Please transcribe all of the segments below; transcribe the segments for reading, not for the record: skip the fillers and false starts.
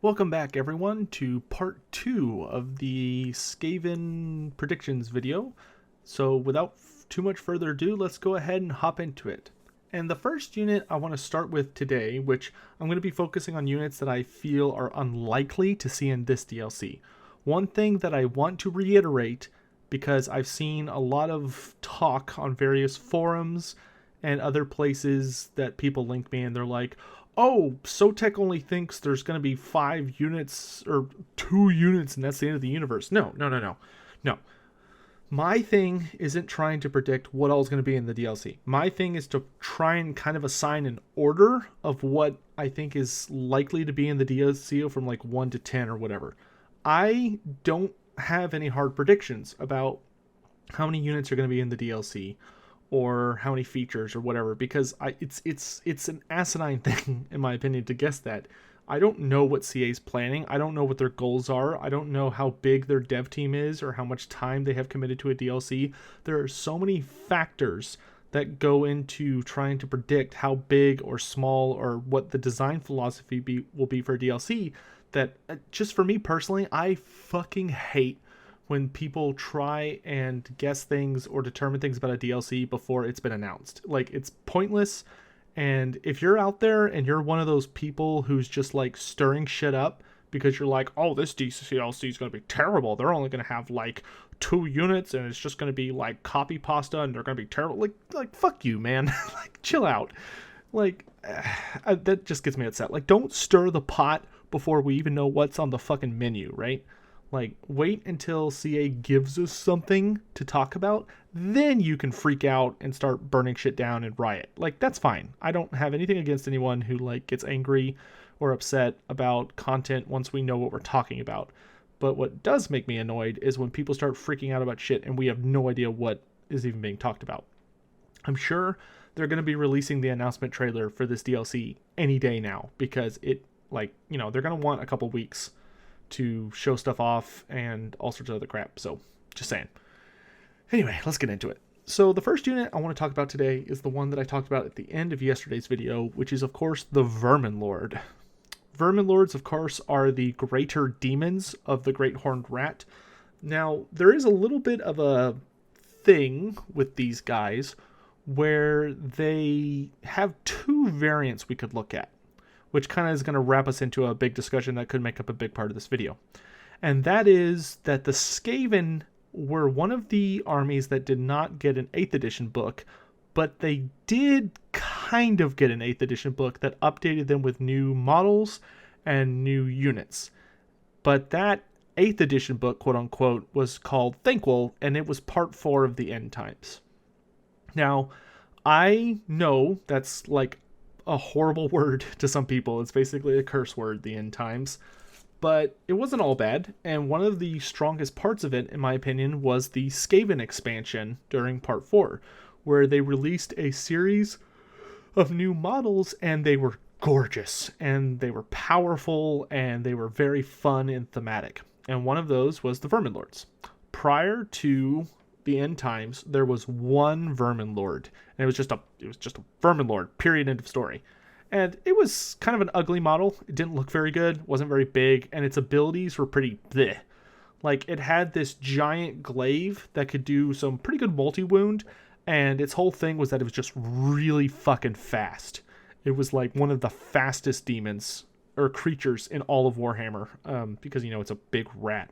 Welcome back everyone to part 2 of the Skaven predictions video. So without too much further ado, let's go ahead and hop into it. And the first unit I want to start with today, which I'm going to be focusing on units that I feel are unlikely to see in this DLC. One thing that I want to reiterate, because I've seen a lot of talk on various forums and other places that people link me and they're like, oh, Sotek only thinks there's going to be 5 units or 2 units and that's the end of the universe. No. My thing isn't trying to predict what all is going to be in the DLC. My thing is to try and kind of assign an order of what I think is likely to be in the DLC from like 1 to 10 or whatever. I don't have any hard predictions about how many units are going to be in the DLC or how many features or whatever, because it's an asinine thing, in my opinion, to guess that. I don't know what CA's planning. I don't know what their goals are. I don't know how big their dev team is or how much time they have committed to a DLC. There are so many factors that go into trying to predict how big or small or what the design philosophy will be for DLC that, just for me personally, I fucking hate when people try and guess things or determine things about a DLC before it's been announced. Like, it's pointless. And if you're out there and you're one of those people who's just like stirring shit up because you're like, oh, this DLC is going to be terrible. They're only going to have like 2 units and it's just going to be like copy pasta and they're going to be terrible. Like fuck you, man. Like, chill out. Like, that just gets me upset. Like, don't stir the pot before we even know what's on the fucking menu, right? Like, wait until CA gives us something to talk about, then you can freak out and start burning shit down and riot. Like, that's fine. I don't have anything against anyone who, like, gets angry or upset about content once we know what we're talking about. But what does make me annoyed is when people start freaking out about shit and we have no idea what is even being talked about. I'm sure they're going to be releasing the announcement trailer for this DLC any day now, because it, like, you know, they're going to want a couple weeks to show stuff off and all sorts of other crap. So, just saying. Anyway, let's get into it. So the first unit I want to talk about today is the one that I talked about at the end of yesterday's video, which is, of course, the Verminlord. Verminlords, of course, are the greater demons of the Great Horned Rat. Now, there is a little bit of a thing with these guys where they have 2 variants we could look at, which kind of is going to wrap us into a big discussion that could make up a big part of this video. And that is that the Skaven were one of the armies that did not get an 8th edition book, but they did kind of get an 8th edition book that updated them with new models and new units. But that 8th edition book, quote unquote, was called Thankful, and it was part 4 of the End Times. Now, I know that's like a horrible word to some people. It's basically a curse word, the End Times. But it wasn't all bad, and one of the strongest parts of it, in my opinion, was the Skaven expansion during Part 4, where they released a series of new models, and they were gorgeous, and they were powerful, and they were very fun and thematic. And one of those was the Verminlords. Prior to the End Times, there was one Verminlord, and it was just a Verminlord, period, end of story. And it was kind of an ugly model. It didn't look very good, wasn't very big, and its abilities were pretty bleh. Like, it had this giant glaive that could do some pretty good multi-wound, and its whole thing was that it was just really fucking fast. It was like one of the fastest demons or creatures in all of Warhammer, because, you know, it's a big rat.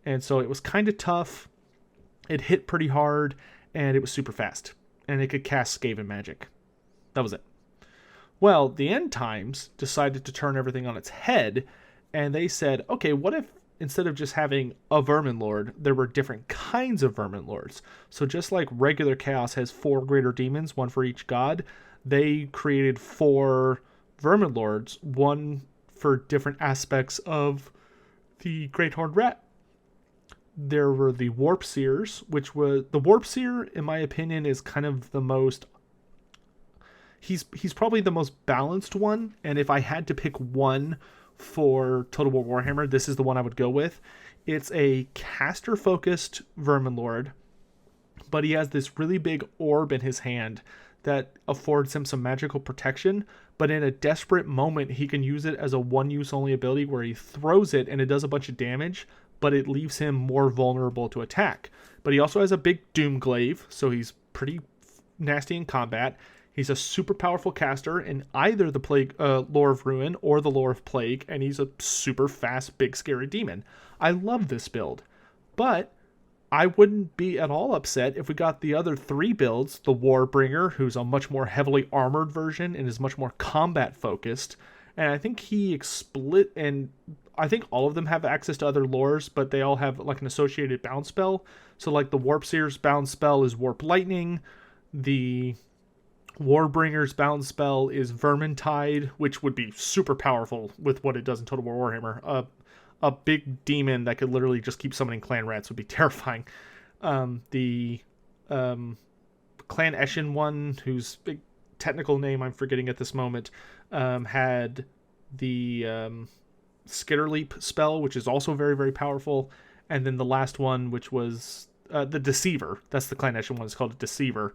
And so it was kind of tough. It hit pretty hard, and it was super fast. And it could cast Skaven magic. That was it. Well, the End Times decided to turn everything on its head, and they said, okay, what if instead of just having a Verminlord, there were different kinds of Verminlords? So just like regular Chaos has 4 greater demons, 1 for each god, they created 4 Verminlords, 1 for different aspects of the Great Horned Rat. There were the Warpseers, which was... The Warpseer, in my opinion, is kind of the most... He's probably the most balanced one, and if I had to pick one for Total War Warhammer, this is the one I would go with. It's a caster-focused Verminlord, but he has this really big orb in his hand that affords him some magical protection, but in a desperate moment, he can use it as a one-use only ability where he throws it and it does a bunch of damage, but it leaves him more vulnerable to attack. But he also has a big Doomglaive, so he's pretty nasty in combat. He's a super powerful caster in either the Plague, Lore of Ruin or the Lore of Plague, and he's a super fast, big, scary demon. I love this build, but I wouldn't be at all upset if we got the other 3 builds, the Warbringer, who's a much more heavily armored version and is much more combat focused, and I think he split, and I think all of them have access to other lores, but they all have like an associated bound spell. So like the Warpseer's bound spell is Warp Lightning, the Warbringer's bound spell is Vermintide, which would be super powerful with what it does in Total War Warhammer. A big demon that could literally just keep summoning clan rats would be terrifying. The Clan Eshin one, whose big technical name I'm forgetting at this moment, had the Skitterleap spell, which is also very, very powerful. And then the last one, which was the Deceiver. That's the Clan Eshin one. It's called a Deceiver.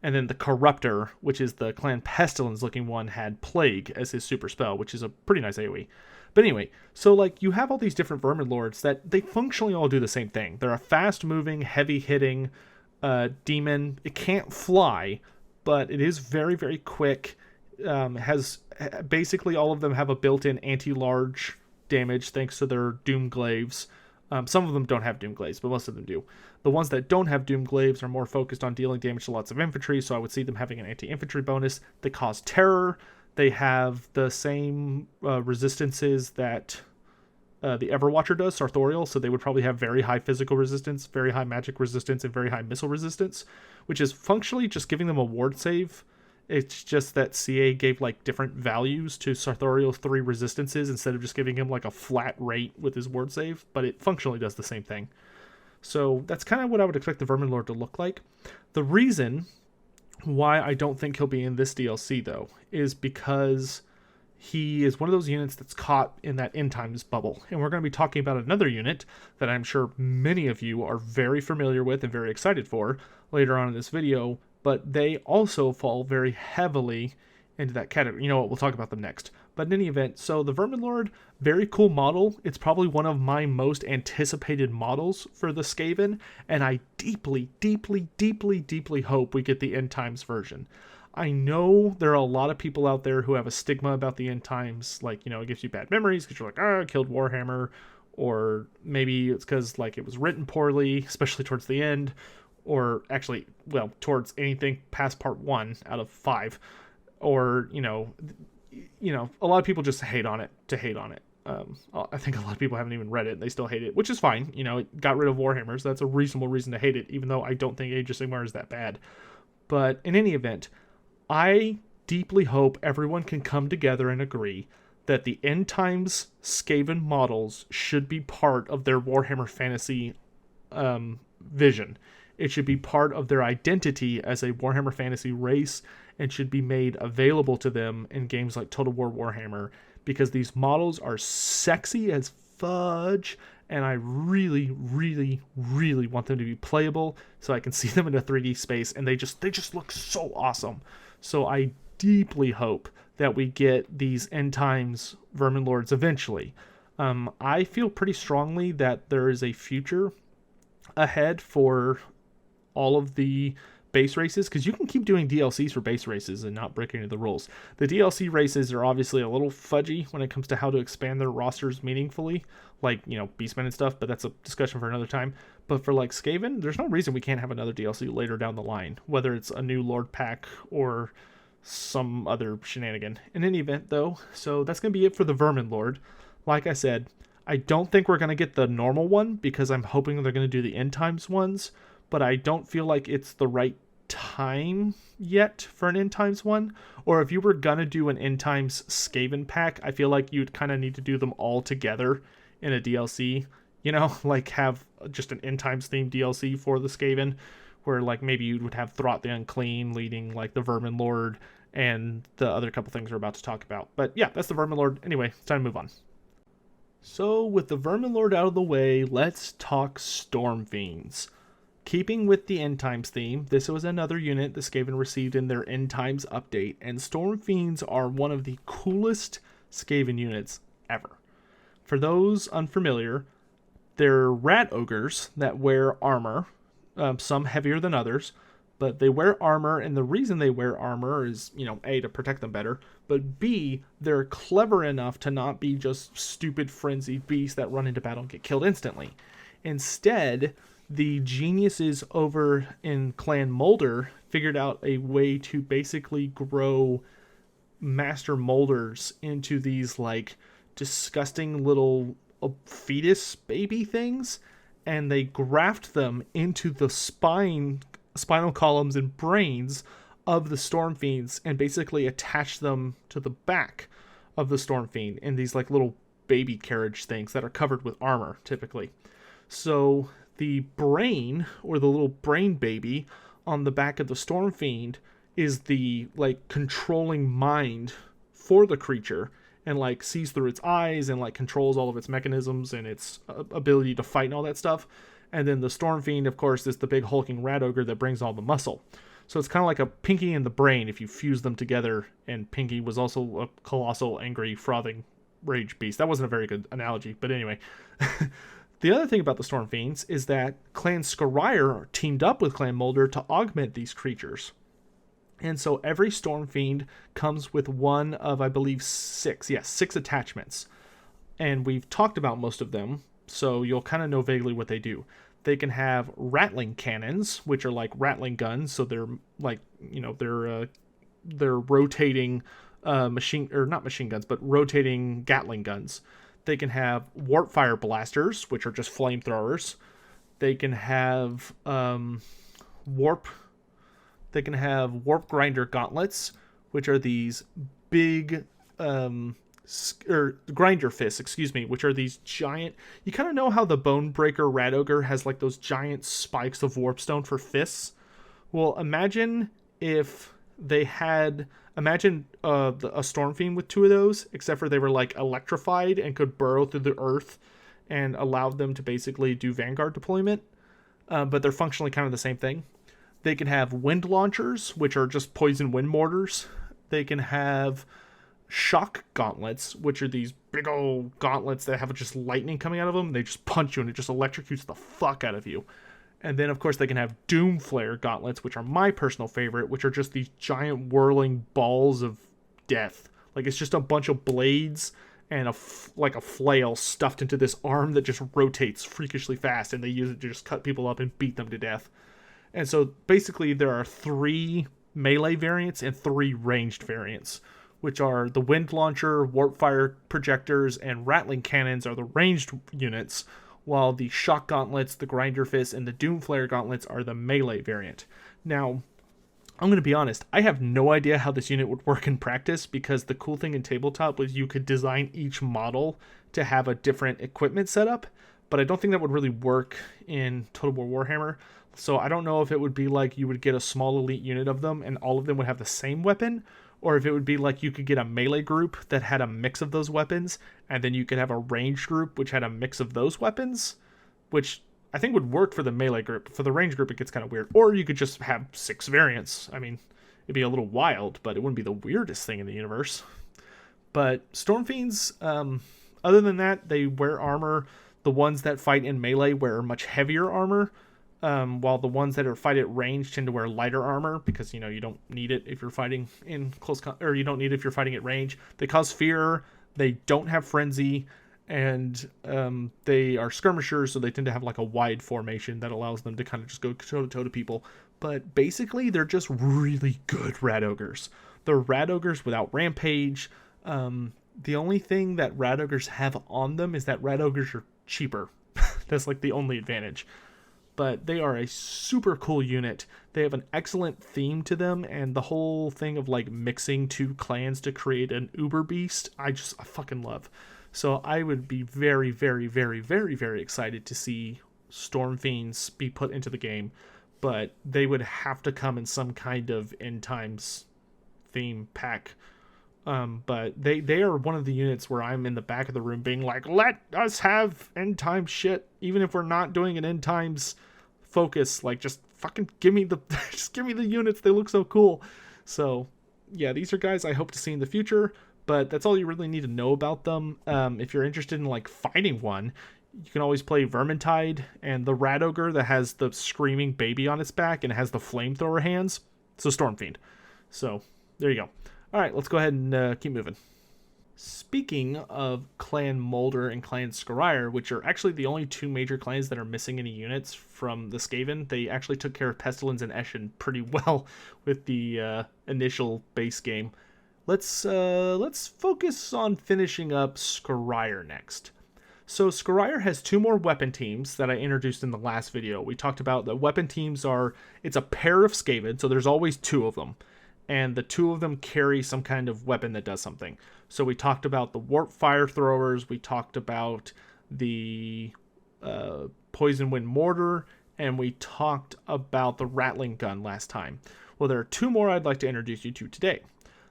And then the Corruptor, which is the Clan Pestilence looking one, had Plague as his super spell, which is a pretty nice AoE. But anyway, so like you have all these different Verminlords that they functionally all do the same thing. They're a fast-moving, heavy-hitting demon. It can't fly, but it is very, very quick. Has basically all of them have a built-in anti-large damage thanks to their Doomglaives. Some of them don't have Doomglaives, but most of them do. The ones that don't have Doomglaives are more focused on dealing damage to lots of infantry, so I would see them having an anti-infantry bonus. They cause terror. They have the same resistances that the Everwatcher does, Sartorial, so they would probably have very high physical resistance, very high magic resistance, and very high missile resistance, which is functionally just giving them a ward save. It's just that CA gave like different values to Sartorial's 3 resistances instead of just giving him like a flat rate with his ward save, but it functionally does the same thing. So that's kind of what I would expect the Verminlord to look like. The reason why I don't think he'll be in this DLC, though, is because he is one of those units that's caught in that end times bubble. And we're going to be talking about another unit that I'm sure many of you are very familiar with and very excited for later on in this video, but they also fall very heavily into that category. You know what, we'll talk about them next. But in any event, so the Verminlord, very cool model. It's probably one of my most anticipated models for the Skaven, and I deeply, deeply, deeply, deeply hope we get the end times version. I know there are a lot of people out there who have a stigma about the end times, like, you know, it gives you bad memories because you're like, I killed Warhammer, or maybe it's because like it was written poorly, especially towards the end, or actually, well, towards anything past part 1 out of 5, or you know, a lot of people just hate on it to hate on it. I think a lot of people haven't even read it and they still hate it, which is fine. You know, it got rid of Warhammers. That's a reasonable reason to hate it, even though I don't think Age of Sigmar is that bad. But in any event, I deeply hope everyone can come together and agree that the end times Skaven models should be part of their Warhammer Fantasy vision. It should be part of their identity as a Warhammer Fantasy race and should be made available to them in games like Total War Warhammer, because these models are sexy as fudge, and I really, really, really want them to be playable so I can see them in a 3D space, and they just look so awesome. So I deeply hope that we get these end times Verminlords eventually. I feel pretty strongly that there is a future ahead for all of the base races, because you can keep doing DLCs for base races and not break any of the rules. The DLC races are obviously a little fudgy when it comes to how to expand their rosters meaningfully, like, you know, Beastmen and stuff, but that's a discussion for another time. But for like Skaven, there's no reason we can't have another DLC later down the line, whether it's a new Lord pack or some other shenanigan. In any event, though, so that's going to be it for the Verminlord. Like I said, I don't think we're going to get the normal one because I'm hoping they're going to do the end times ones, but I don't feel like it's the right time yet for an end times one. Or if you were going to do an end times Skaven pack, I feel like you'd kind of need to do them all together in a DLC, you know, like have just an end times themed DLC for the Skaven, where like maybe you would have Throt the Unclean leading like the Verminlord and the other couple things we're about to talk about. But yeah, that's the Verminlord. Anyway, it's time to move on. So with the Verminlord out of the way, let's talk Stormfiends. Keeping with the End Times theme, this was another unit the Skaven received in their End Times update, and Stormfiends are one of the coolest Skaven units ever. For those unfamiliar, they're rat ogres that wear armor, some heavier than others, but they wear armor, and the reason they wear armor is, A, to protect them better, but B, they're clever enough to not be just stupid frenzied beasts that run into battle and get killed instantly. Instead, the geniuses over in Clan Molder figured out a way to basically grow master molders into these like disgusting little fetus baby things, and they graft them into the spinal columns and brains of the Stormfiends and basically attach them to the back of the Stormfiend in these like little baby carriage things that are covered with armor typically. So the brain, or the little brain baby on the back of the Stormfiend, is the like controlling mind for the creature, and like sees through its eyes and like controls all of its mechanisms and its ability to fight and all that stuff. And then the Stormfiend, of course, is the big hulking rat ogre that brings all the muscle. So it's kind of like a Pinky and the Brain if you fuse them together, and Pinky was also a colossal, angry, frothing rage beast. That wasn't a very good analogy, but anyway. The other thing about the Stormfiends is that Clan Skurry teamed up with Clan Molder to augment these creatures. And so every Stormfiend comes with one of, I believe, six attachments. And we've talked about most of them, so you'll kind of know vaguely what they do. They can have rattling cannons, which are like rattling guns, so they're like, they're rotating not machine guns, but rotating Gatling guns. They can have Warpfire blasters, which are just flamethrowers. They can have warp grinder gauntlets, which are these big grinder fists, which are these giant. You kind of know how the Bonebreaker Rat Ogre has like those giant spikes of warpstone for fists. Well, imagine if they had. Imagine a Stormfiend with two of those, except for they were like electrified and could burrow through the earth and allowed them to basically do Vanguard deployment. But they're functionally kind of the same thing. They can have wind launchers, which are just poison wind mortars. They can have shock gauntlets, which are these big old gauntlets that have just lightning coming out of them. They just punch you and it just electrocutes the fuck out of you. And then, of course, they can have Doom Flare gauntlets, which are my personal favorite, which are just these giant whirling balls of death. Like, it's just a bunch of blades and a flail stuffed into this arm that just rotates freakishly fast, and they use it to just cut people up and beat them to death. And so, basically, there are 3 melee variants and 3 ranged variants, which are the Wind Launcher, Warpfire projectors, and Rattling Cannons are the ranged units, while the Shock Gauntlets, the Grinder Fists, and the Doom Flare Gauntlets are the melee variant. Now, I'm going to be honest, I have no idea how this unit would work in practice, because the cool thing in Tabletop was you could design each model to have a different equipment setup, but I don't think that would really work in Total War Warhammer. So I don't know if it would be like you would get a small elite unit of them and all of them would have the same weapon, or if it would be like you could get a melee group that had a mix of those weapons, and then you could have a ranged group which had a mix of those weapons, which I think would work for the melee group. For the ranged group, it gets kind of weird. Or you could just have 6 variants. I mean, it'd be a little wild, but it wouldn't be the weirdest thing in the universe. But Stormfiends, other than that, they wear armor. The ones that fight in melee wear much heavier armor, while the ones that fight at range tend to wear lighter armor, because, you don't need it if you're fighting in or you don't need it if you're fighting at range. They cause fear, they don't have frenzy, and they are skirmishers, so they tend to have like a wide formation that allows them to kind of just go toe-to-toe to people. But basically, they're just really good Rat Ogres. They're Rat Ogres without Rampage. The only thing that Rat Ogres have on them is that Rat Ogres are cheaper. That's like the only advantage. But they are a super cool unit. They have an excellent theme to them, and the whole thing of like mixing 2 clans to create an uber beast, I fucking love. So I would be very, very, very, very, very excited to see Stormfiends be put into the game, but they would have to come in some kind of end times theme pack. But they are one of the units where I'm in the back of the room being like, let us have end times shit, even if we're not doing an end times focus. Like, just fucking give me the just give me the units. They look so cool. So yeah, these are guys I hope to see in the future, but that's all you really need to know about them. If you're interested in like fighting one, you can always play Vermintide and the Rat Ogre that has the screaming baby on its back and has the flamethrower hands. It's a Stormfiend. So there you go. All right, let's go ahead and keep moving. Speaking of Clan Molder and Clan Skurry, which are actually the only two major clans that are missing any units from the Skaven, they actually took care of Pestilence and Eshin pretty well with the initial base game. Let's focus on finishing up Skurry next. So Skurry has two more weapon teams that I introduced in the last video. We talked about the weapon teams it's a pair of Skaven, so there's always two of them. And the two of them carry some kind of weapon that does something. So we talked about the Warpfire throwers, we talked about the Poison Wind Mortar, and we talked about the Rattling Gun last time. Well, there are two more I'd like to introduce you to today.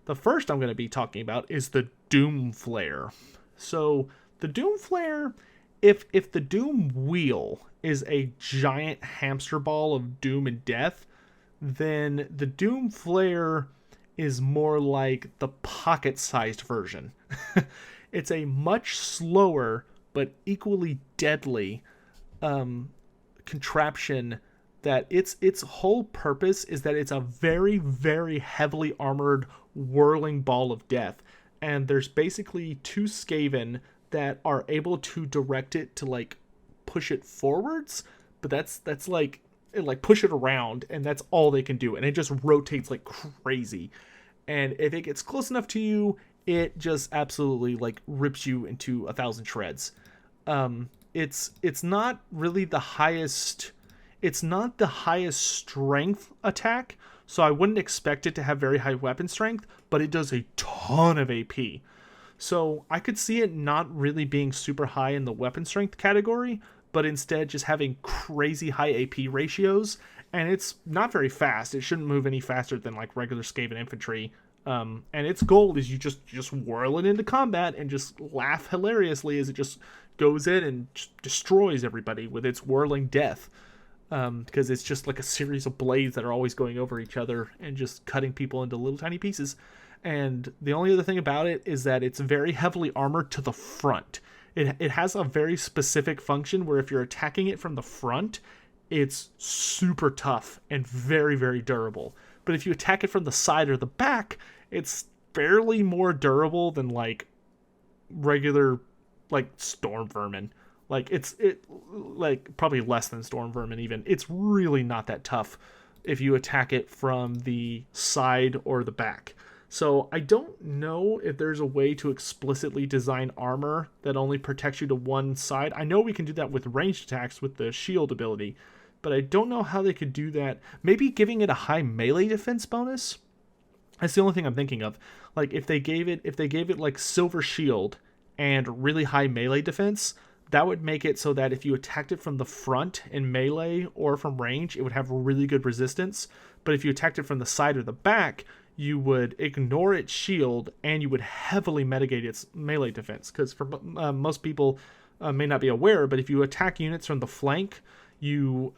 The first I'm going to be talking about is the Doom Flare. So the Doom Flare, if the Doom Wheel is a giant hamster ball of doom and death, then the Doom Flare is more like the pocket-sized version. It's a much slower but equally deadly contraption that its whole purpose is that it's a very, very heavily armored whirling ball of death. And there's basically two Skaven that are able to direct it to like push it forwards, but that's like push it around, and that's all they can do, and it just rotates like crazy. And if it gets close enough to you, it just absolutely like rips you into 1,000 shreds. It's not really the highest. It's not the highest strength attack, so I wouldn't expect it to have very high weapon strength, but it does a ton of AP. So I could see it not really being super high in the weapon strength category, but instead just having crazy high AP ratios, and it's not very fast. It shouldn't move any faster than like regular Skaven infantry. And its goal is you just whirl it into combat and just laugh hilariously as it just goes in and just destroys everybody with its whirling death. Because it's just like a series of blades that are always going over each other and just cutting people into little tiny pieces. And the only other thing about it is that it's very heavily armored to the front. It has a very specific function where if you're attacking it from the front, it's super tough and very, very durable. But if you attack it from the side or the back, it's barely more durable than like regular like Stormvermin. Like it like probably less than Stormvermin even. It's really not that tough if you attack it from the side or the back. So I don't know if there's a way to explicitly design armor that only protects you to one side. I know we can do that with ranged attacks with the shield ability, but I don't know how they could do that. Maybe giving it a high melee defense bonus? That's the only thing I'm thinking of. Like if they gave it like silver shield and really high melee defense, that would make it so that if you attacked it from the front in melee or from range, it would have really good resistance. But if you attacked it from the side or the back, you would ignore its shield and you would heavily mitigate its melee defense. Because for most people may not be aware, but if you attack units from the flank, you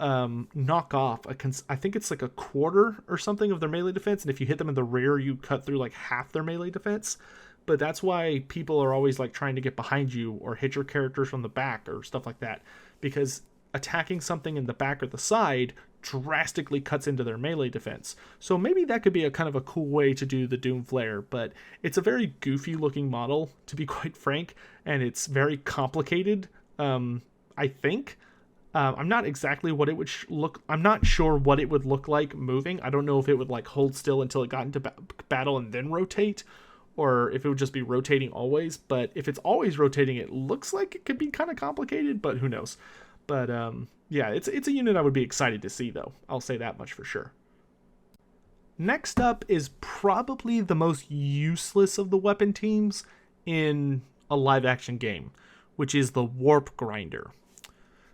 knock off I think it's like a quarter or something of their melee defense, and if you hit them in the rear, you cut through like half their melee defense. But that's why people are always like trying to get behind you or hit your characters from the back or stuff like that, because attacking something in the back or the side drastically cuts into their melee defense. So maybe that could be a kind of a cool way to do the Doom Flare, but it's a very goofy looking model, to be quite frank, and it's very complicated. I think I'm not exactly what it would I'm not sure what it would look like moving. I don't know if it would like hold still until it got into battle and then rotate, or if it would just be rotating always. But if it's always rotating, it looks like it could be kind of complicated, but who knows. But yeah, it's a unit I would be excited to see, though. I'll say that much for sure. Next up is probably the most useless of the weapon teams in a live action game, which is the Warp Grinder.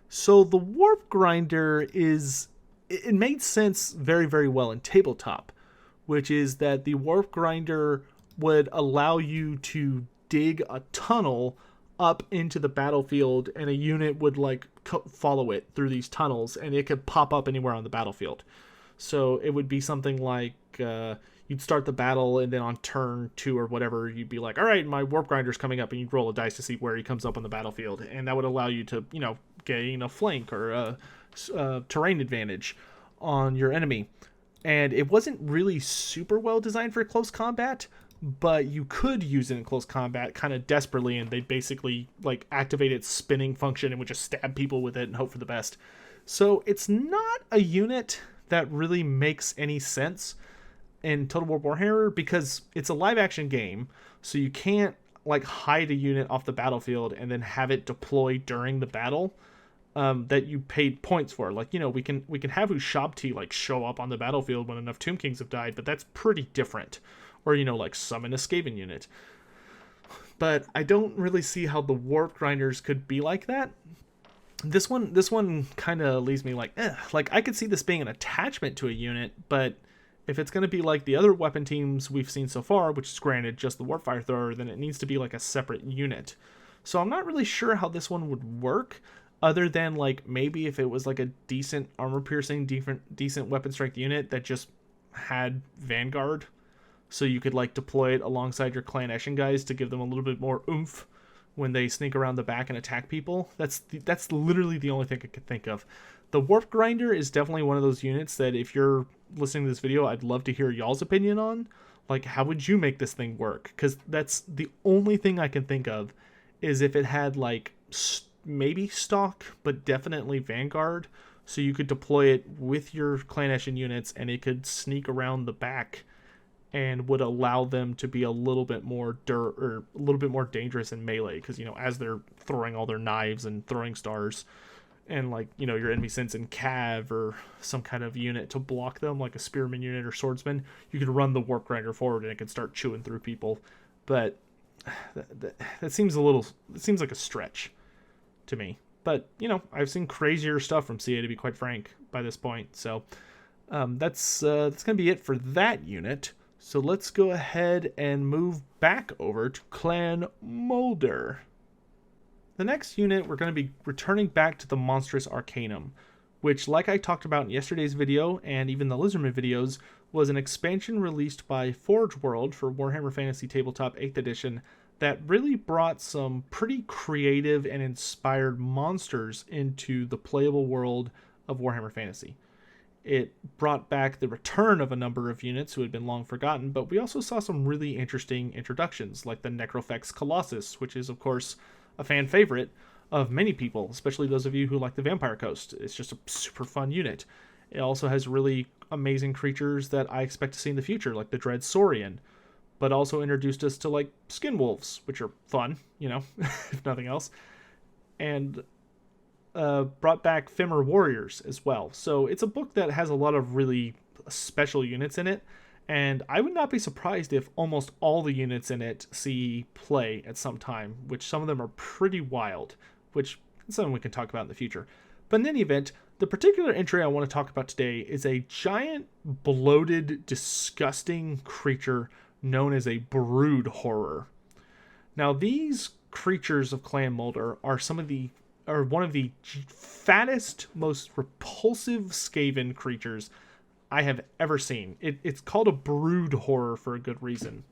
So the Warp Grinder it made sense very, very well in tabletop, which is that the Warp Grinder would allow you to dig a tunnel up into the battlefield, and a unit would like follow it through these tunnels, and it could pop up anywhere on the battlefield. So it would be something like you'd start the battle, and then on turn 2 or whatever, you'd be like, all right, my Warp Grinder's coming up, and you'd roll a dice to see where he comes up on the battlefield, and that would allow you to, you know, gain a flank or a terrain advantage on your enemy. And it wasn't really super well designed for close combat, but you could use it in close combat kind of desperately, and they'd basically like activate its spinning function and would just stab people with it and hope for the best. So it's not a unit that really makes any sense in Total War Warhammer, because it's a live action game, so you can't like hide a unit off the battlefield and then have it deploy during the battle that you paid points for. Like, you know, we can have Ushabti like show up on the battlefield when enough Tomb Kings have died, but that's pretty different. Or, you know, like summon a Skaven unit. But I don't really see how the Warp Grinders could be like that. This one kind of leaves me like, like I could see this being an attachment to a unit, but if it's going to be like the other weapon teams we've seen so far, which is granted just the Warpfire Thrower, then it needs to be like a separate unit. So I'm not really sure how this one would work, other than like maybe if it was like a decent armor piercing, decent weapon strength unit that just had Vanguard, so you could like deploy it alongside your Clan Eshin guys to give them a little bit more oomph when they sneak around the back and attack people. That's literally the only thing I could think of. The Warp Grinder is definitely one of those units that if you're listening to this video, I'd love to hear y'all's opinion on. Like, how would you make this thing work? Because that's the only thing I can think of, is if it had like maybe stock, but definitely Vanguard, so you could deploy it with your Clan Eshin units and it could sneak around the back and would allow them to be a little bit more dangerous in melee, because, you know, as they're throwing all their knives and throwing stars, and like, you know, your enemy sends in cav or some kind of unit to block them, like a spearman unit or swordsman, you could run the Warp Grinder forward and it could start chewing through people. But that seems like a stretch to me. But, you know, I've seen crazier stuff from CA, to be quite frank, by this point. So that's gonna be it for that unit. So let's go ahead and move back over to Clan Moulder. The next unit, we're going to be returning back to the Monstrous Arcanum, which, like I talked about in yesterday's video and even the Lizardman videos, was an expansion released by Forge World for Warhammer Fantasy Tabletop 8th Edition that really brought some pretty creative and inspired monsters into the playable world of Warhammer Fantasy. It brought back the return of a number of units who had been long forgotten, but we also saw some really interesting introductions, like the Necrofex Colossus, which is, of course, a fan favorite of many people, especially those of you who like the Vampire Coast. It's just a super fun unit. It also has really amazing creatures that I expect to see in the future, like the Dread Saurian, but also introduced us to, like, Skin Wolves, which are fun, you know, if nothing else, and brought back Femmer Warriors as well. So it's a book that has a lot of really special units in it, and I would not be surprised if almost all the units in it see play at some time, which some of them are pretty wild, which is something we can talk about in the future. But in any event, the particular entry I want to talk about today is a giant, bloated, disgusting creature known as a Brood Horror. Now, these creatures of Clan Moulder are one of the fattest, most repulsive Skaven creatures I have ever seen. It's called a Brood Horror for a good reason.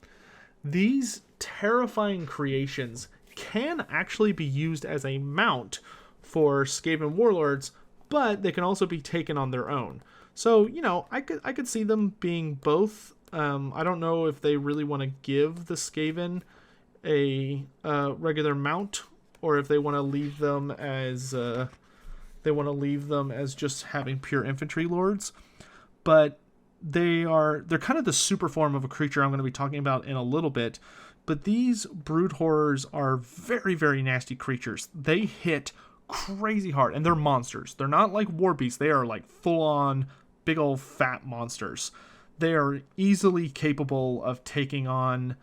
These terrifying creations can actually be used as a mount for Skaven warlords, but they can also be taken on their own. So, you know, I could see them being both. I don't know if they really want to give the Skaven a regular mount, or if they want to leave them as just having pure infantry lords. But they're kind of the super form of a creature I'm going to be talking about in a little bit. But these Brood Horrors are very, very nasty creatures. They hit crazy hard, and they're monsters. They're not like war beasts. They are like full-on big old fat monsters. They are easily capable of taking on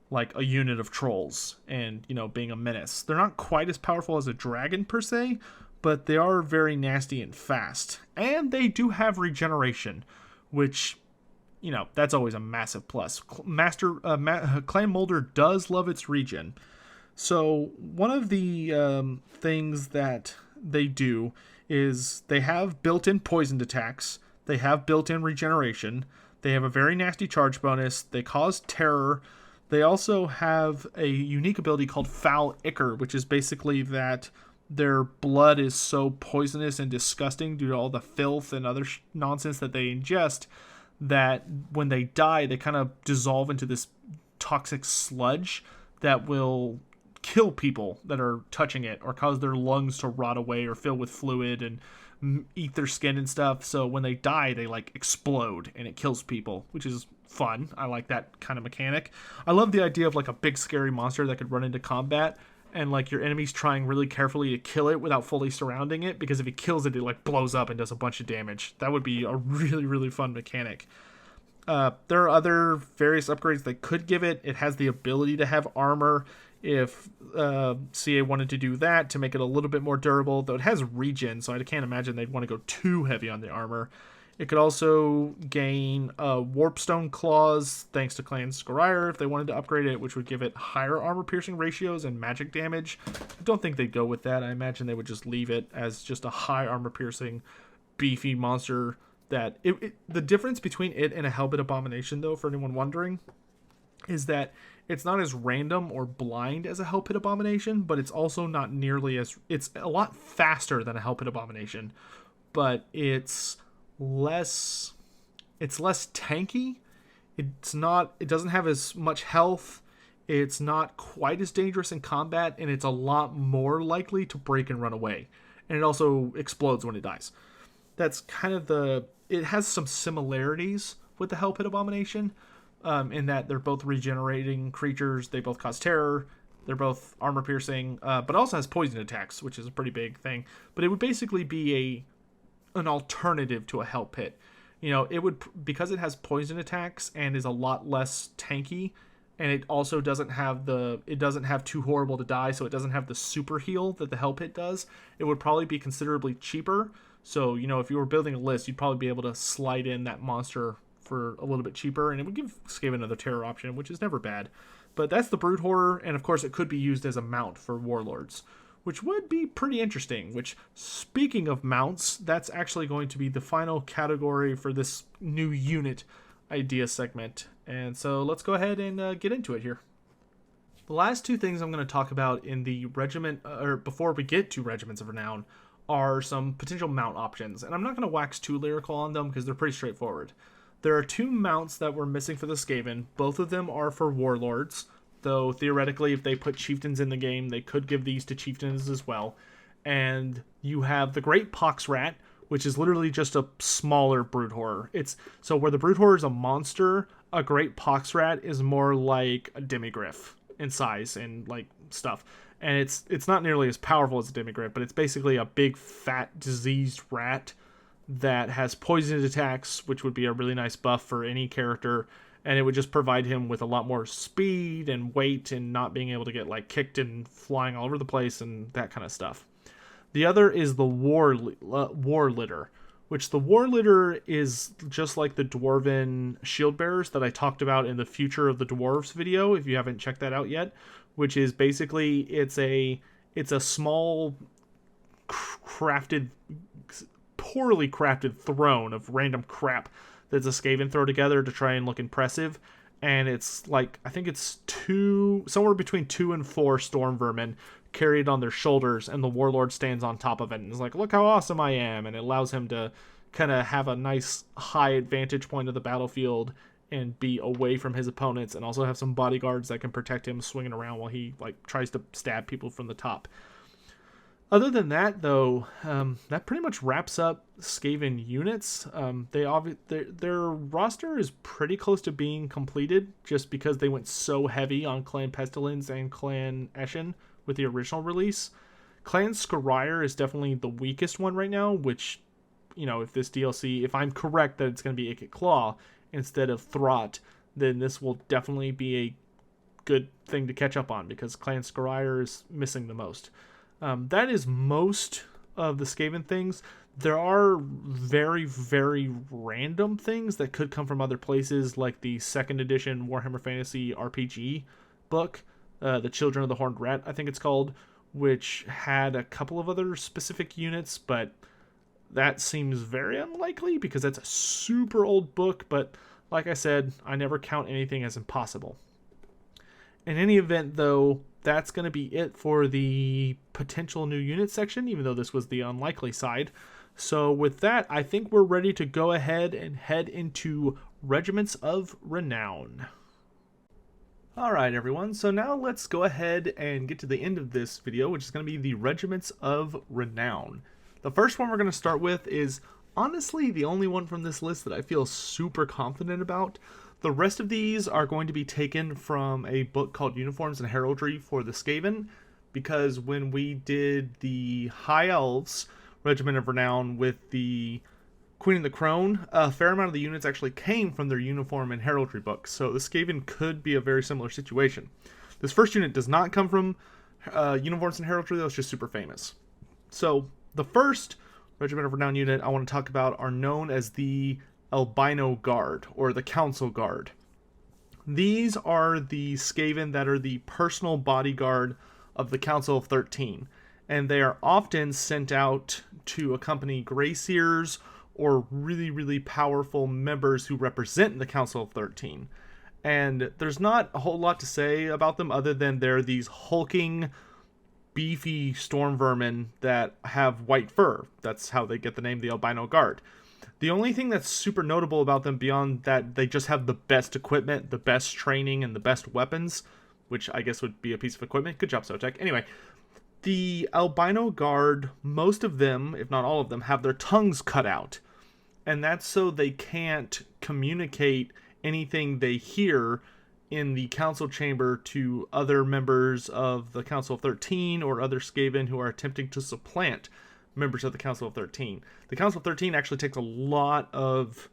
like a unit of trolls and, you know, being a menace. They're not quite as powerful as a dragon per se, but they are very nasty and fast. And they do have regeneration, which, you know, that's always a massive plus. Clan Moulder does love its regen. So one of the things that they do is they have built-in poisoned attacks. They have built-in regeneration. They have a very nasty charge bonus. They cause terror. They also have a unique ability called Foul Ichor, which is basically that their blood is so poisonous and disgusting due to all the filth and other nonsense that they ingest that when they die, they kind of dissolve into this toxic sludge that will kill people that are touching it or cause their lungs to rot away or fill with fluid and eat their skin and stuff. So when they die, they like explode and it kills people, which is fun. I like that kind of mechanic. I love the idea of like a big scary monster that could run into combat and like your enemy's trying really carefully to kill it without fully surrounding it, because if he kills it, it like blows up and does a bunch of damage. That would be a really, really fun mechanic. There are other various upgrades they could give it. It has the ability to have armor if CA wanted to do that to make it a little bit more durable, though it has regen, so I can't imagine they'd want to go too heavy on the armor. It could also gain Warpstone Claws thanks to Clan Skurry if they wanted to upgrade it, which would give it higher armor piercing ratios and magic damage. I don't think they'd go with that. I imagine they would just leave it as just a high armor piercing, beefy monster. That the difference between it and a Hellbit Abomination, though, for anyone wondering, is that it's not as random or blind as a Hellpit Abomination, but it's also not nearly as... It's a lot faster than a Hellpit Abomination, but it's less tanky. It doesn't have as much health. It's not quite as dangerous in combat, and it's a lot more likely to break and run away. And it also explodes when it dies. That's kind of it has some similarities with the Hellpit Abomination, in that they're both regenerating creatures, they both cause terror, they're both armor piercing, but also has poison attacks, which is a pretty big thing. But it would basically be an alternative to a Hellpit. You know, it would, because it has poison attacks and is a lot less tanky, and it also doesn't have too horrible to die, so it doesn't have the super heal that the Hellpit does. It would probably be considerably cheaper. So, you know, if you were building a list, you'd probably be able to slide in that monster for a little bit cheaper, and it would give Skaven another terror option, which is never bad. But that's the Brute Horror, and of course it could be used as a mount for Warlords, which would be pretty interesting. Which, speaking of mounts, that's actually going to be the final category for this new unit idea segment. And so let's go ahead and get into it here. The last two things I'm going to talk about in the regiment, or before we get to Regiments of Renown, are some potential mount options. And I'm not going to wax too lyrical on them because they're pretty straightforward. There are two mounts that we're missing for the Skaven. Both of them are for Warlords, though theoretically if they put Chieftains in the game, they could give these to Chieftains as well. And you have the Great Pox Rat, which is literally just a smaller Brute Horror. So where the Brute Horror is a monster, a Great Pox Rat is more like a Demigryph in size and like stuff. And it's not nearly as powerful as a Demigryph, but it's basically a big, fat, diseased rat that has poisoned attacks, which would be a really nice buff for any character, and it would just provide him with a lot more speed and weight and not being able to get like kicked and flying all over the place and that kind of stuff. The other is the War Litter, which the War Litter is just like the Dwarven Shield Bearers that I talked about in the Future of the Dwarves video, if you haven't checked that out yet, which is basically it's a small poorly crafted throne of random crap that's a Skaven throw together to try and look impressive. And it's like, I think it's somewhere between 2 and 4 Stormvermin carried on their shoulders, and the Warlord stands on top of it and is like, look how awesome I am. And it allows him to kind of have a nice high advantage point of the battlefield and be away from his opponents, and also have some bodyguards that can protect him swinging around while he like tries to stab people from the top. Other than that, though, that pretty much wraps up Skaven units. Their roster is pretty close to being completed, just because they went so heavy on Clan Pestilence and Clan Eshin with the original release. Clan Skurry is definitely the weakest one right now, which, you know, if this DLC, if I'm correct that it's going to be Ikit Claw instead of Throt, then this will definitely be a good thing to catch up on, because Clan Skurry is missing the most. That is most of the Skaven things. There are very, very random things that could come from other places, like the 2nd edition Warhammer Fantasy RPG book the Children of the Horned Rat, I think it's called, which had a couple of other specific units, but that seems very unlikely because that's a super old book, but like I said, I never count anything as impossible. In any event, though, that's going to be it for the potential new unit section, even though this was the unlikely side. So with that, I think we're ready to go ahead and head into Regiments of Renown. Alright everyone, so now let's go ahead and get to the end of this video, which is going to be the Regiments of Renown. The first one we're going to start with is honestly the only one from this list that I feel super confident about. The rest of these are going to be taken from a book called Uniforms and Heraldry for the Skaven, because when we did the High Elves Regiment of Renown with the Queen of the Crone, a fair amount of the units actually came from their Uniform and Heraldry books, so the Skaven could be a very similar situation. This first unit does not come from Uniforms and Heraldry, though. It's just super famous. So the first Regiment of Renown unit I want to talk about are known as the Albino Guard, or the Council Guard. These are the Skaven that are the personal bodyguard of the Council of 13, and they are often sent out to accompany Greyseers or really powerful members who represent the Council of 13. And there's not a whole lot to say about them other than they're these hulking, beefy storm vermin that have white fur. That's how they get the name the Albino Guard. The only thing that's super notable about them beyond that they just have the best equipment, the best training, and the best weapons, which I guess would be a piece of equipment. Good job, Sotek. Anyway, the Albino Guard, most of them, if not all of them, have their tongues cut out. And that's so they can't communicate anything they hear in the council chamber to other members of the Council of 13 or other Skaven who are attempting to supplant members of the Council of 13. The Council of 13 actually takes a lot of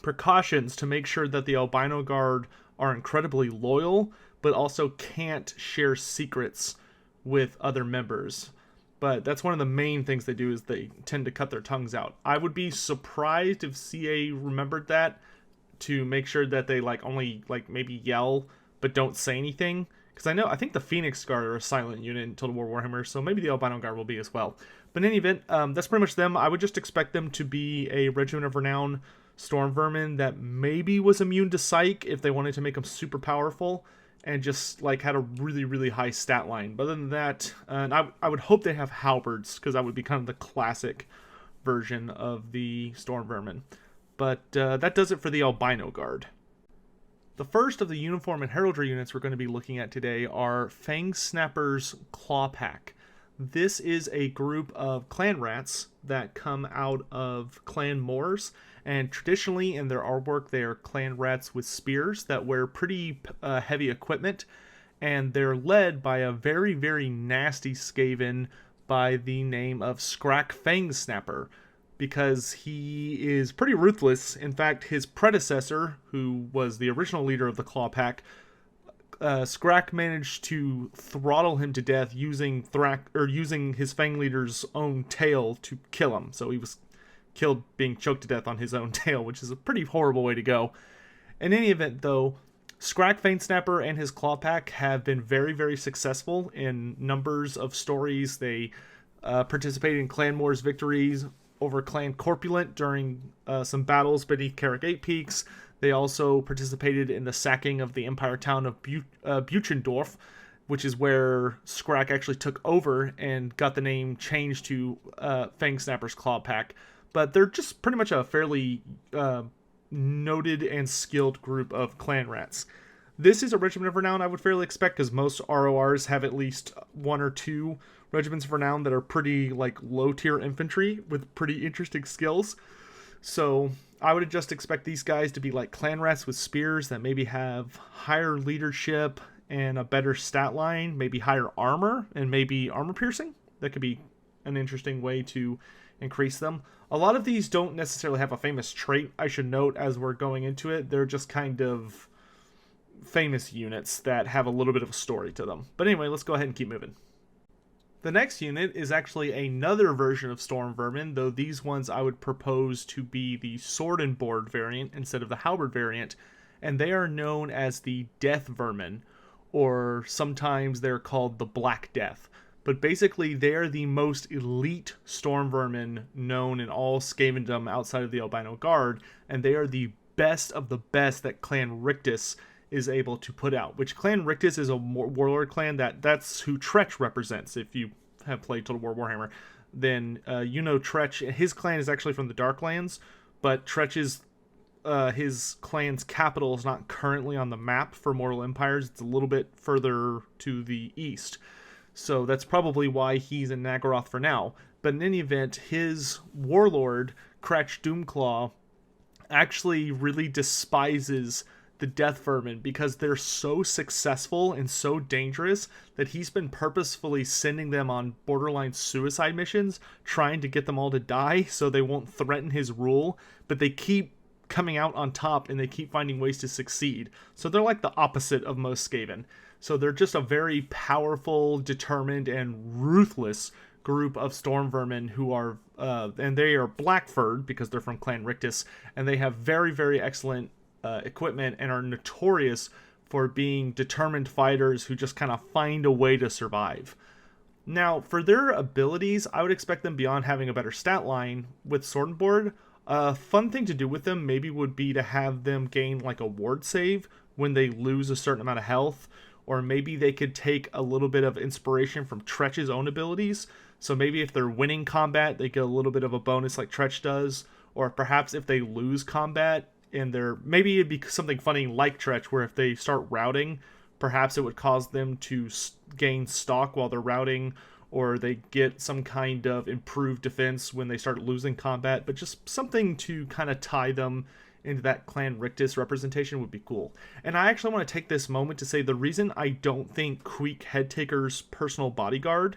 precautions to make sure that the Albino Guard are incredibly loyal, but also can't share secrets with other members. But that's one of the main things they do, is they tend to cut their tongues out. I would be surprised if CA remembered that, to make sure that they only maybe yell but don't say anything. Because I think the Phoenix Guard are a silent unit in Total War Warhammer, so maybe the Albino Guard will be as well. But in any event, that's pretty much them. I would just expect them to be a Regiment of Renown Storm Vermin that maybe was immune to Psych if they wanted to make them super powerful, and just had a really high stat line. But other than that, and I would hope they have halberds, because that would be kind of the classic version of the Storm Vermin. But that does it for the Albino Guard. The first of the Uniform and Heraldry units we're going to be looking at today are Fangsnapper's Clawpack. This is a group of clan rats that come out of clan Moors, and traditionally in their artwork they are clan rats with spears that wear pretty heavy equipment, and they're led by a very nasty Skaven by the name of Fangsnapper, because he is pretty ruthless. In fact, his predecessor, who was the original leader of the Clawpack, Skrak managed to throttle him to death using his Fang leader's own tail to kill him. So he was killed being choked to death on his own tail, which is a pretty horrible way to go. In any event, though, Skrak Fangsnapper and his Clawpack have been very successful in numbers of stories. They participated in Clan Moor's victories over Clan Corpulent during some battles beneath Carrick 8 Peaks. They also participated in the sacking of the Empire town of Buchendorf, which is where Skrak actually took over and got the name changed to Fangsnapper's Clawpack. But they're just pretty much a fairly noted and skilled group of clan rats. This is a Regiment of Renown I would fairly expect, because most RORs have at least one or two Regiments of Renown that are pretty low-tier infantry with pretty interesting skills. So I would just expect these guys to be clan rats with spears that maybe have higher leadership and a better stat line, maybe higher armor and maybe armor piercing. That could be an interesting way to increase them. A lot of these don't necessarily have a famous trait, I should note, as we're going into it. They're just kind of famous units that have a little bit of a story to them. But anyway, let's go ahead and keep moving. The next unit is actually another version of Storm Vermin, though these ones I would propose to be the Sword and Board variant instead of the Halberd variant, and they are known as the Deathvermin, or sometimes they're called the Black Death. But basically, they're the most elite storm vermin known in all Skavendom outside of the Albino Guard, and they are the best of the best that Clan Rictus is able to put out. Which Clan Rictus is a warlord clan that's who Tretch represents. If you have played Total War Warhammer, then you know Tretch. His clan is actually from the Darklands, but Tretch's his clan's capital is not currently on the map for Mortal Empires. It's a little bit further to the east. So that's probably why he's in Naggaroth for now. But in any event, his warlord, Cratch Doomclaw, actually really despises the Deathvermin because they're so successful and so dangerous that he's been purposefully sending them on borderline suicide missions, trying to get them all to die so they won't threaten his rule, but they keep coming out on top and they keep finding ways to succeed. So they're like the opposite of most Skaven. So they're just a very powerful, determined, and ruthless group of storm vermin who are, and they are black-furred because they're from Clan Rictus, and they have very, very excellent equipment and are notorious for being determined fighters who just kind of find a way to survive. Now, for their abilities, I would expect them beyond having a better stat line with Sword and Board. A fun thing to do with them maybe would be to have them gain like a ward save when they lose a certain amount of health, or maybe they could take a little bit of inspiration from Tretch's own abilities. So maybe if they're winning combat, they get a little bit of a bonus like Tretch does, or perhaps if they lose combat, and maybe it'd be something funny like Tretch, where if they start routing, perhaps it would cause them to gain stock while they're routing, or they get some kind of improved defense when they start losing combat, but just something to kind of tie them into that Clan Rictus representation would be cool. And I actually want to take this moment to say the reason I don't think Queek Headtaker's personal bodyguard,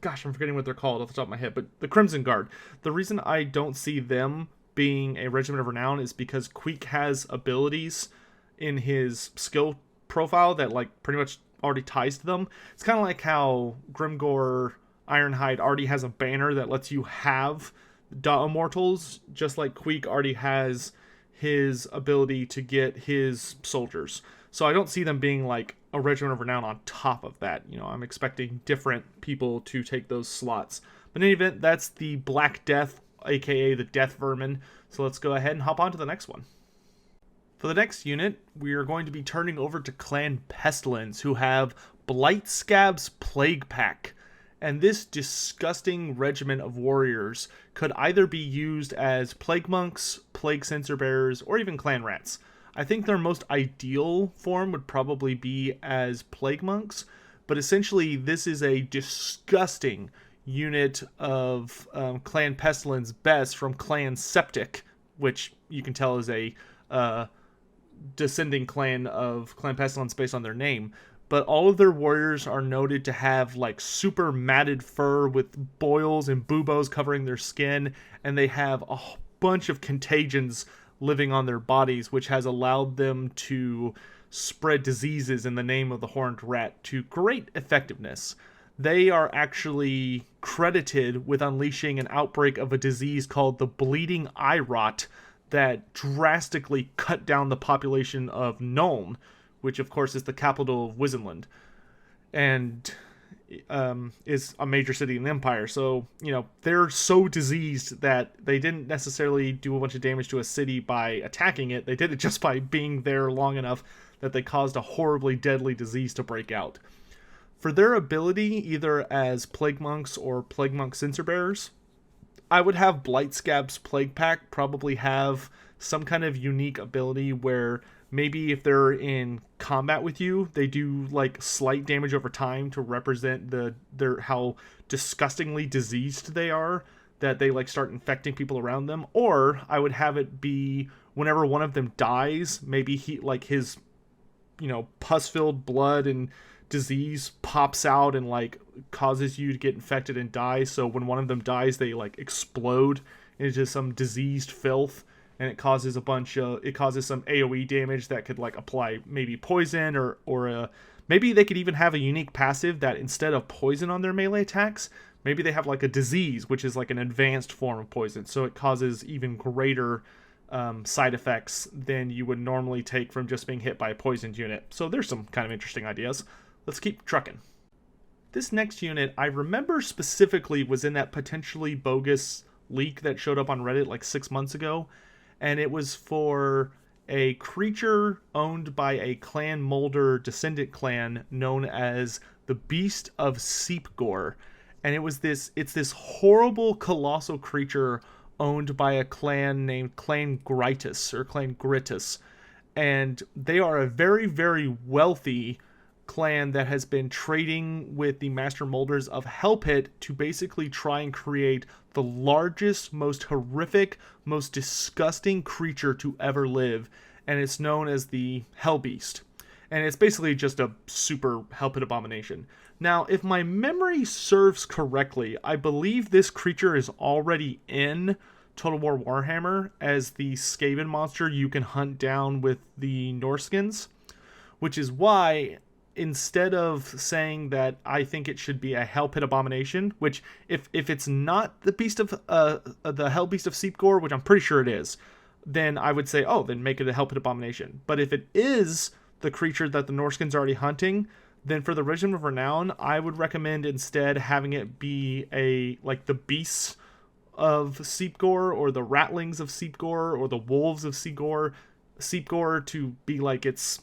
gosh, I'm forgetting what they're called off the top of my head, but the Crimson Guard. The reason I don't see them being a regiment of renown is because Queek has abilities in his skill profile that like pretty much already ties to them. It's kind of like how Grimgore Ironhide already has a banner that lets you have Immortals, just like Queek already has his ability to get his soldiers. So I don't see them being like a regiment of renown on top of that. You know, I'm expecting different people to take those slots. But in any event, that's the Black Death, aka the Deathvermin. So let's go ahead and hop on to the next one. For the next unit, we are going to be turning over to Clan Pestilence, who have Blightskab's Plaguepack. And this disgusting regiment of warriors could either be used as Plague Monks, Plague Censer Bearers, or even Clan Rats. I think their most ideal form would probably be as Plague Monks, but essentially this is a disgusting unit of Clan Pestilence best from Clan Septic, which you can tell is a descending clan of Clan Pestilence based on their name. But all of their warriors are noted to have like super matted fur with boils and buboes covering their skin, and they have a bunch of contagions living on their bodies, which has allowed them to spread diseases in the name of the horned rat to great effectiveness. They are actually credited with unleashing an outbreak of a disease called the Bleeding Eye Rot that drastically cut down the population of Nuln, which of course is the capital of Wizenland, and is a major city in the Empire. So, you know, they're so diseased that they didn't necessarily do a bunch of damage to a city by attacking it. They did it just by being there long enough that they caused a horribly deadly disease to break out. For their ability, either as Plague Monks or Plague Monk Censer Bearers, I would have Blightskab's Plaguepack probably have some kind of unique ability where maybe if they're in combat with you, they do like slight damage over time to represent their how disgustingly diseased they are, that they like start infecting people around them. Or I would have it be whenever one of them dies, maybe he like his, you know, pus-filled blood and disease pops out and like causes you to get infected and die. So when one of them dies, they like explode into some diseased filth, and it causes some AoE damage that could like apply maybe poison or maybe they could even have a unique passive that instead of poison on their melee attacks, maybe they have like a disease, which is like an advanced form of poison. So it causes even greater side effects than you would normally take from just being hit by a poisoned unit. So there's some kind of interesting ideas. Let's keep trucking. This next unit, I remember specifically, was in that potentially bogus leak that showed up on Reddit like 6 months ago. And it was for a creature owned by a clan Molder descendant clan known as the Beast of Seep-Gore. And it's this horrible colossal creature owned by a clan named Clan Gritus or Clan Gritus. And they are a very, very wealthy clan that has been trading with the Master Molders of Hell Pit to basically try and create the largest, most horrific, most disgusting creature to ever live. And it's known as the Hell Beast. And it's basically just a super Hell Pit abomination. Now, if my memory serves correctly, I believe this creature is already in Total War Warhammer as the Skaven monster you can hunt down with the Norskins, which is why, instead of saying that I think it should be a Hell Pit abomination, which if it's not the beast of the Hell Beast of Seep-Gore, which I'm pretty sure it is, then I would say, oh, then make it a Hell Pit abomination. But if it is the creature that the Norskins are already hunting, then for the Regiment of Renown, I would recommend instead having it be like the beasts of Seep-Gore or the rattlings of Seep-Gore or the wolves of Seep-Gore to be like its,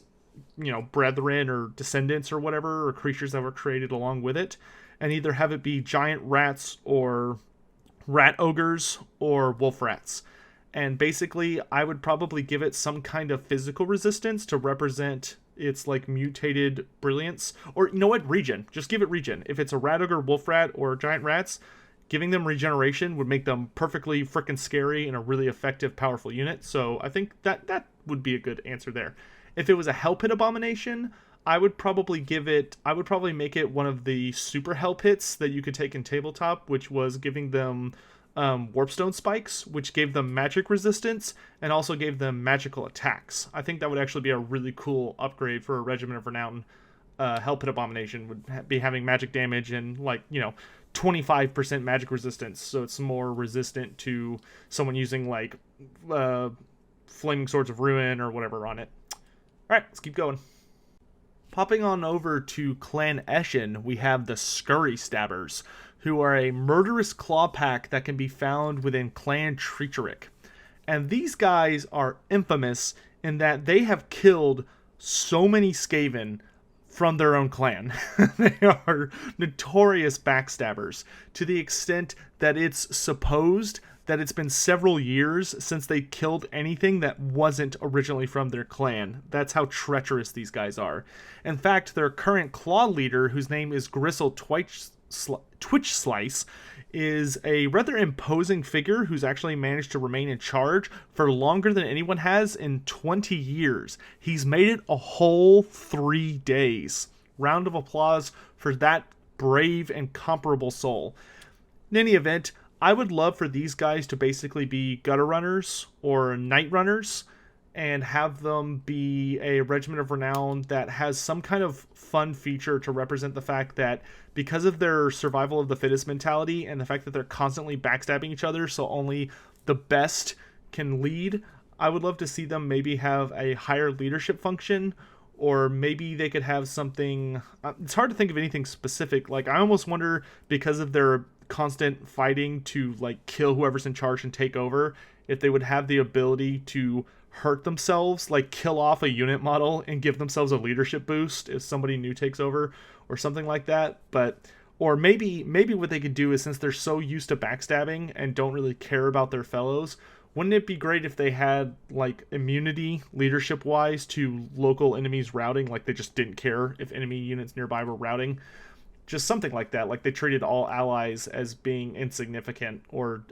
brethren or descendants or whatever, or creatures that were created along with it, and either have it be giant rats or rat ogres or wolf rats. And basically, I would probably give it some kind of physical resistance to represent its like mutated brilliance. Or you know what? Regen. Just give it regen. If it's a rat ogre, wolf rat, or giant rats, giving them regeneration would make them perfectly freaking scary and a really effective, powerful unit. So I think that would be a good answer there. If it was a Hell Pit abomination, I would probably make it one of the super Hell Pits that you could take in tabletop, which was giving them Warpstone spikes, which gave them magic resistance and also gave them magical attacks. I think that would actually be a really cool upgrade for a Regiment of Renown. Hell Pit abomination would be having magic damage and 25% magic resistance, so it's more resistant to someone using Flaming Swords of Ruin or whatever on it. Alright, let's keep going. Popping on over to Clan Eshin, we have the Skurry-stabbers, who are a murderous Clawpack that can be found within Clan Treacherich. And these guys are infamous in that they have killed so many Skaven from their own clan. They are notorious backstabbers, to the extent that it's supposed that it's been several years since they killed anything that wasn't originally from their clan. That's how treacherous these guys are. In fact, their current claw leader, whose name is Gristle Twitch Slice, is a rather imposing figure who's actually managed to remain in charge for longer than anyone has in 20 years. He's made it a whole 3 days. Round of applause for that brave and comparable soul. In any event, I would love for these guys to basically be gutter runners or night runners and have them be a Regiment of Renown that has some kind of fun feature to represent the fact that because of their survival of the fittest mentality and the fact that they're constantly backstabbing each other so only the best can lead, I would love to see them maybe have a higher leadership function, or maybe they could have something... it's hard to think of anything specific. I almost wonder, because of their constant fighting to kill whoever's in charge and take over, if they would have the ability to hurt themselves, kill off a unit model and give themselves a leadership boost if somebody new takes over or something like that. Or maybe what they could do is, since they're so used to backstabbing and don't really care about their fellows, wouldn't it be great if they had immunity leadership wise to local enemies routing? They just didn't care if enemy units nearby were routing. Just something like that. They treated all allies as being insignificant or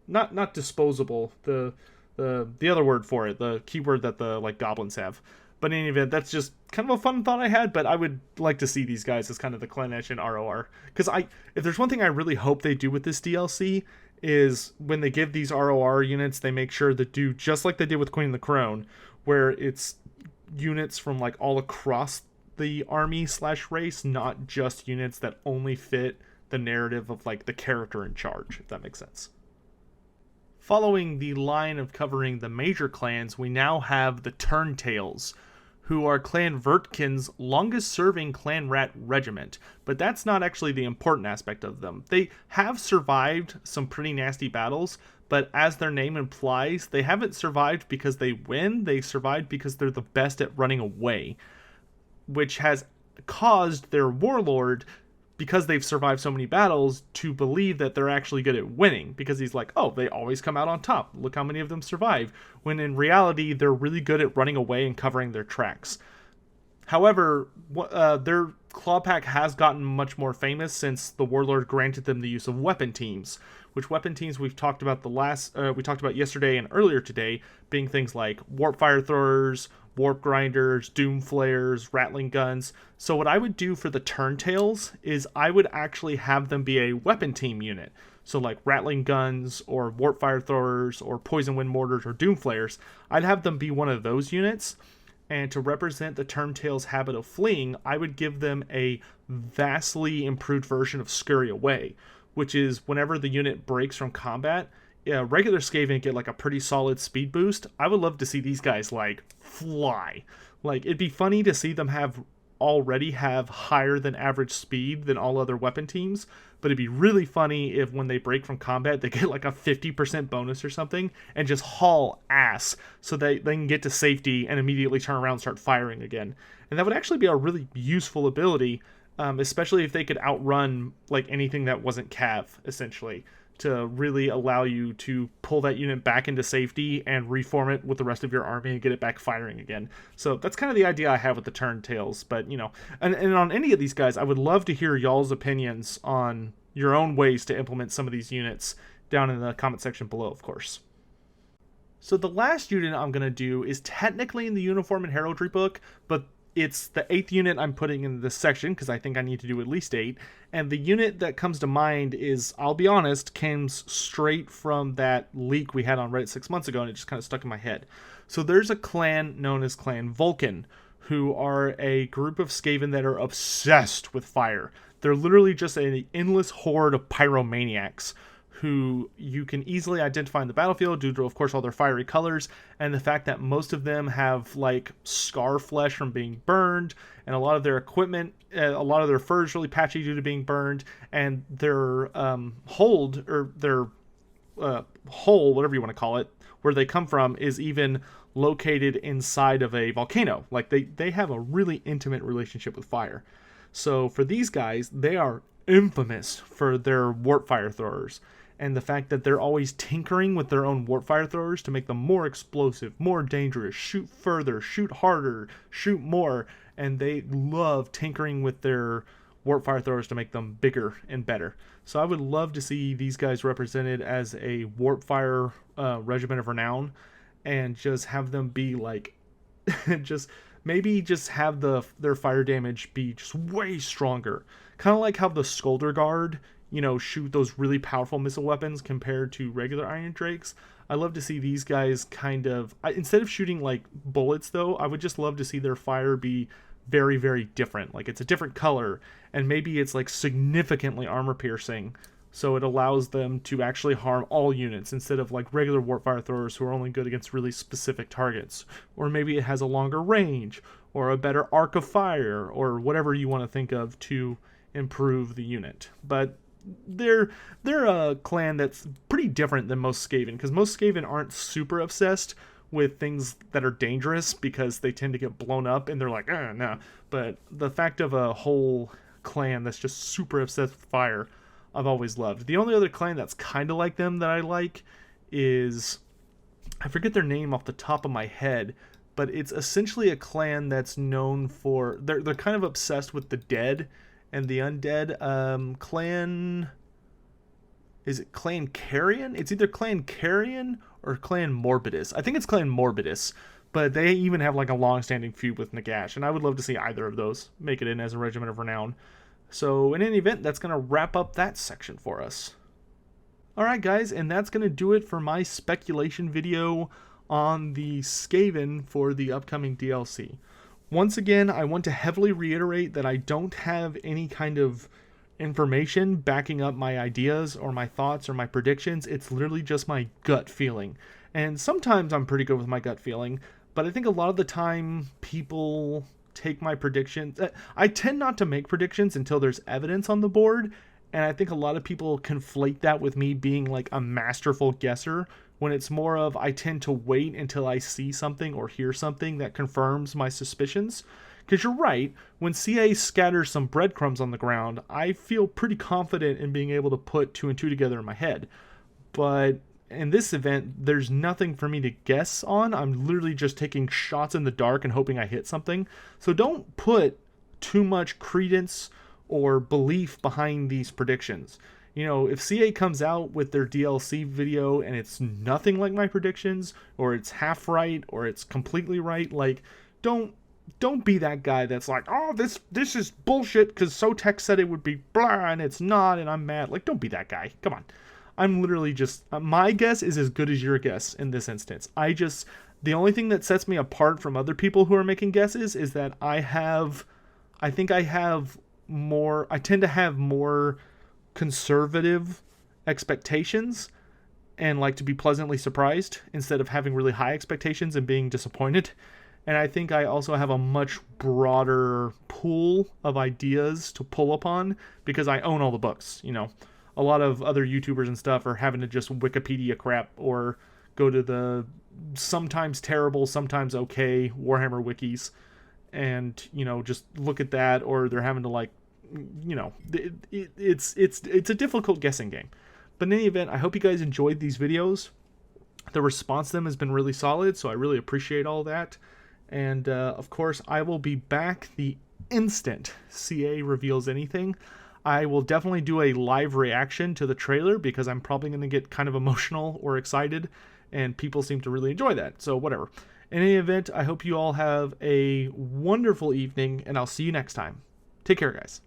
not disposable. The other word for it, the keyword that the goblins have. But in any event, that's just kind of a fun thought I had. But I would like to see these guys as kind of the Clan Eshin ROR, because if there's one thing I really hope they do with this DLC is when they give these ROR units, they make sure to do just like they did with Queen of the Crone, where it's units from all across the army/race, not just units that only fit the narrative of the character in charge, if that makes sense. Following the line of covering the major clans, we now have the Turntails, who are Clan Volkn's longest-serving clan rat regiment, but that's not actually the important aspect of them. They have survived some pretty nasty battles, but as their name implies, they haven't survived because they win, they survived because they're the best at running away, which has caused their warlord, because they've survived so many battles, to believe that they're actually good at winning, because he's like, oh, they always come out on top, look how many of them survive, when in reality they're really good at running away and covering their tracks. However, their Clawpack has gotten much more famous since the warlord granted them the use of weapon teams, which weapon teams we've talked about we talked about yesterday and earlier today, being things like Warpfire throwers, warp grinders, doom flayers, rattling guns. So what I would do for the Turntails is I would actually have them be a weapon team unit. So like rattling guns or warpfire throwers or poison wind mortars or doom flayers, I'd have them be one of those units. And to represent the Turntails' habit of fleeing, I would give them a vastly improved version of Scurry Away, which is whenever the unit breaks from combat, regular Skaven get like a pretty solid speed boost. I would love to see these guys like fly. Like, it'd be funny to see them already have higher than average speed than all other weapon teams, but it'd be really funny if when they break from combat they get like a 50% bonus or something and just haul ass so that they can get to safety and immediately turn around and start firing again. And that would actually be a really useful ability, especially if they could outrun like anything that wasn't Cav, essentially, to really allow you to pull that unit back into safety and reform it with the rest of your army and get it back firing again. So that's kind of the idea I have with the Turntails. But, you know, and on any of these guys, I would love to hear y'all's opinions on your own ways to implement some of these units down in the comment section below, of course. So the last unit I'm going to do is technically in the Uniform and Heraldry book, but it's the 8th unit I'm putting in this section because I think I need to do at least 8. And the unit that comes to mind is, I'll be honest, came straight from that leak we had on Reddit 6 months ago, and it just kind of stuck in my head. So there's a clan known as Clan Volkn, who are a group of Skaven that are obsessed with fire. They're literally just an endless horde of pyromaniacs who you can easily identify in the battlefield due to, of course, all their fiery colors, and the fact that most of them have, like, scar flesh from being burned, and a lot of their equipment, a lot of their fur is really patchy due to being burned, and their hole, whatever you want to call it, where they come from, is even located inside of a volcano. Like, they have a really intimate relationship with fire. So for these guys, they are infamous for their Warpfire throwers, and the fact that they're always tinkering with their own Warpfire throwers to make them more explosive, more dangerous, shoot further, shoot harder, shoot more, and they love tinkering with their Warpfire throwers to make them bigger and better. So I would love to see these guys represented as a Warpfire regiment of renown, and just have them be like, maybe just have their fire damage be just way stronger. Kind of like how the Skulder Guard, you know, shoot those really powerful missile weapons compared to regular Iron Drakes. I love to see these guys kind of, instead of shooting like bullets though, I would just love to see their fire be very, very different. Like, it's a different color, and maybe it's like significantly armor piercing, so it allows them to actually harm all units instead of like regular Warpfire throwers who are only good against really specific targets. Or maybe it has a longer range, or a better arc of fire, or whatever you want to think of to improve the unit. But they're a clan that's pretty different than most Skaven, because most Skaven aren't super obsessed with things that are dangerous because they tend to get blown up and they're like, no. But the fact of a whole clan that's just super obsessed with fire, I've always loved. The only other clan that's kind of like them that I like is, I forget their name off the top of my head, but it's essentially a clan that's known for, they're kind of obsessed with the dead and the undead. Clan, is it Clan Carrion? It's either Clan Carrion or Clan Morbidus. I think it's Clan Morbidus, but they even have like a long-standing feud with Nagash, and I would love to see either of those make it in as a regiment of renown. So in any event, that's going to wrap up that section for us. Alright guys, and that's going to do it for my speculation video on the Skaven for the upcoming DLC. Once again, I want to heavily reiterate that I don't have any kind of information backing up my ideas or my thoughts or my predictions. It's literally just my gut feeling. And sometimes I'm pretty good with my gut feeling, but I think a lot of the time people take my predictions. I tend not to make predictions until there's evidence on the board. And I think a lot of people conflate that with me being like a masterful guesser, when it's more of I tend to wait until I see something or hear something that confirms my suspicions. Because you're right, when CA scatters some breadcrumbs on the ground, I feel pretty confident in being able to put 2 and 2 together in my head. But in this event, there's nothing for me to guess on. I'm literally just taking shots in the dark and hoping I hit something. So don't put too much credence or belief behind these predictions. You know, if CA comes out with their DLC video and it's nothing like my predictions, or it's half right, or it's completely right, like, don't be that guy that's like, oh, this is bullshit because Sotek said it would be blah and it's not and I'm mad. Like, don't be that guy. Come on. I'm literally just, my guess is as good as your guess in this instance. The only thing that sets me apart from other people who are making guesses is that I tend to have more conservative expectations and like to be pleasantly surprised instead of having really high expectations and being disappointed. And I think I also have a much broader pool of ideas to pull upon because I own all the books. You know, a lot of other YouTubers and stuff are having to just Wikipedia crap or go to the sometimes terrible, sometimes okay Warhammer wikis and, you know, just look at that, or they're having to like, you know, it's a difficult guessing game. But in any event, I hope you guys enjoyed these videos. The response to them has been really solid, so I really appreciate all that. And of course, I will be back the instant CA reveals anything. I will definitely do a live reaction to the trailer because I'm probably going to get kind of emotional or excited, and people seem to really enjoy that. So whatever. In any event, I hope you all have a wonderful evening, and I'll see you next time. Take care, guys.